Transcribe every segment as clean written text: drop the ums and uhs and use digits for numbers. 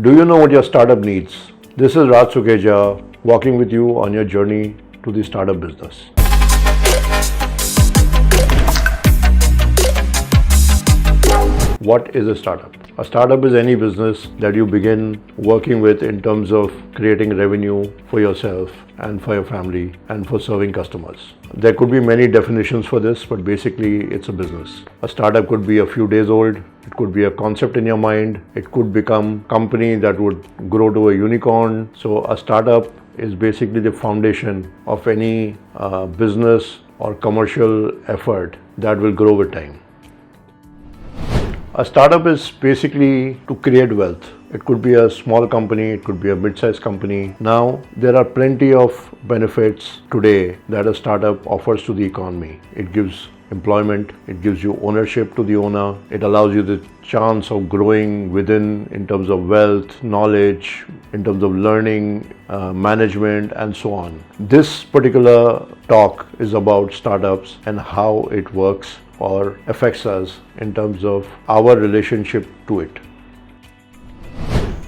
Do you know what your startup needs? This is Raj Sukheja walking with you on your journey to the startup business. What is a startup? A startup is any business that you begin working with in terms of creating revenue for yourself and for your family and for serving customers. There could be many definitions for this, but basically it's a business. A startup could be a few days old, it could be a concept in your mind, it could become a company that would grow to a unicorn. So a startup is basically the foundation of any business or commercial effort that will grow with time. A startup is basically to create wealth. It could be a small company, it could be a mid-sized company. Now, there are plenty of benefits today that a startup offers to the economy. It gives employment, it gives you ownership to the owner, it allows you the chance of growing within in terms of wealth, knowledge, in terms of learning, management, and so on. This particular talk is about startups and how it works or affects us in terms of our relationship to it.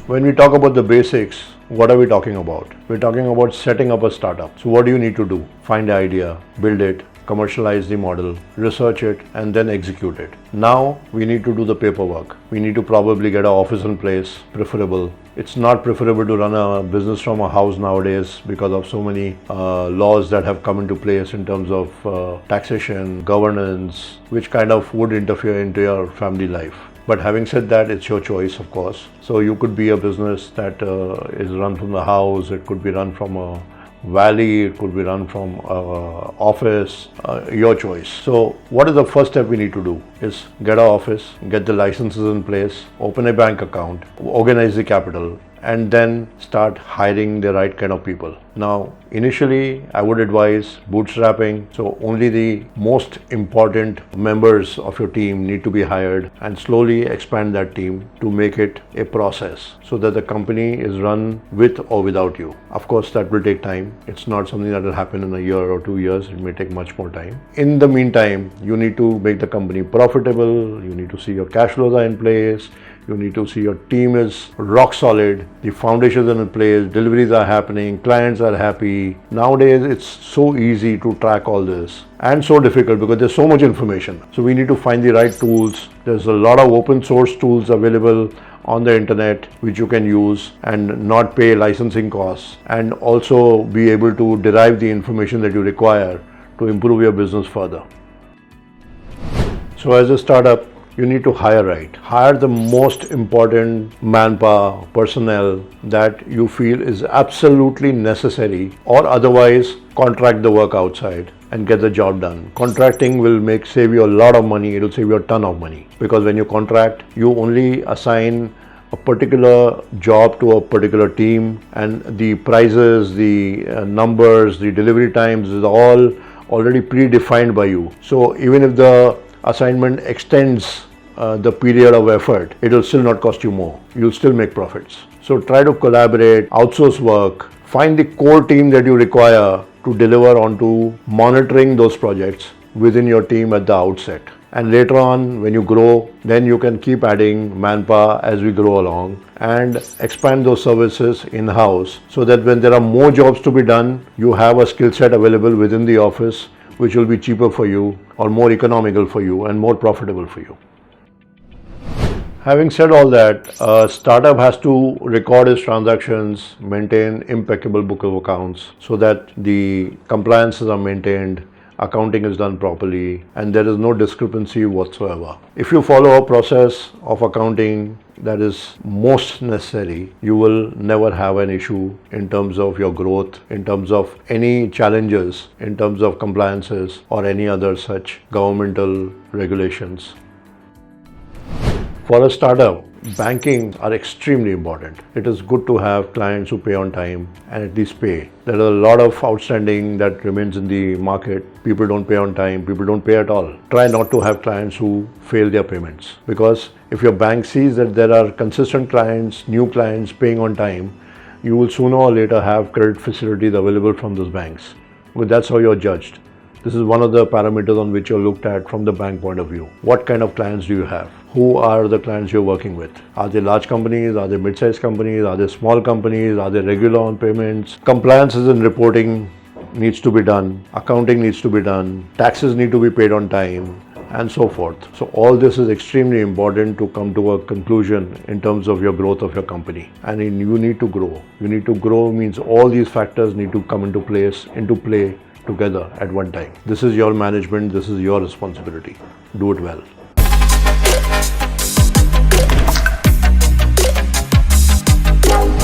When we talk about the basics, what are we talking about? We're talking about setting up a startup. So what do you need to do? Find the idea, build it, commercialize the model, research it, and then execute it. Now we need to do the paperwork. We need to probably get an office in place, preferable. It's not preferable to run a business from a house nowadays because of so many laws that have come into place in terms of taxation, governance, which kind of would interfere into your family life. But having said that, it's your choice, of course. So you could be a business that is run from the house, it could be run from a valley, it could be run from office, your choice. So what is the first step we need to do is get our office, get the licenses in place, open a bank account, organize the capital, and then start hiring the right kind of people. Now, initially, I would advise bootstrapping. So only the most important members of your team need to be hired and slowly expand that team to make it a process so that the company is run with or without you. Of course, that will take time. It's not something that will happen in a year or 2 years. It may take much more time. In the meantime, you need to make the company profitable. You need to see your cash flows are in place. You need to see your team is rock solid, the foundations are in place, deliveries are happening, clients are happy. Nowadays, it's so easy to track all this and so difficult because there's so much information. So we need to find the right tools. There's a lot of open source tools available on the internet which you can use and not pay licensing costs, and also be able to derive the information that you require to improve your business further. So as a startup, you need to hire right. Hire the most important manpower, personnel that you feel is absolutely necessary, or otherwise contract the work outside and get the job done. Contracting will save you a lot of money. It will save you a ton of money because when you contract, you only assign a particular job to a particular team, and the prices, the numbers, the delivery times is all already predefined by you. So even if the assignment extends the period of effort, it will still not cost you more. You'll still make profits. So try to collaborate, outsource work, find the core team that you require to deliver onto monitoring those projects within your team at the outset. And later on, when you grow, then you can keep adding manpower as we grow along and expand those services in-house so that when there are more jobs to be done, you have a skill set available within the office which will be cheaper for you or more economical for you and more profitable for you. Having said all that, a startup has to record its transactions, maintain impeccable book of accounts so that the compliances are maintained, accounting is done properly, and there is no discrepancy whatsoever. If you follow a process of accounting that is most necessary, you will never have an issue in terms of your growth, in terms of any challenges, in terms of compliances or any other such governmental regulations. For a startup, banking are extremely important. It is good to have clients who pay on time and at least pay. There are a lot of outstanding that remains in the market. People don't pay on time, people don't pay at all. Try not to have clients who fail their payments, because if your bank sees that there are consistent clients, new clients paying on time, you will sooner or later have credit facilities available from those banks. But that's how you're judged. This is one of the parameters on which you're looked at from the bank point of view. What kind of clients do you have? Who are the clients you're working with? Are they large companies? Are they mid-sized companies? Are they small companies? Are they regular on payments? Compliances and reporting needs to be done. Accounting needs to be done. Taxes need to be paid on time, and so forth. So all this is extremely important to come to a conclusion in terms of your growth of your company. And you need to grow. You need to grow means all these factors need to come into play together at one time. This is your management. This is your responsibility. Do it well.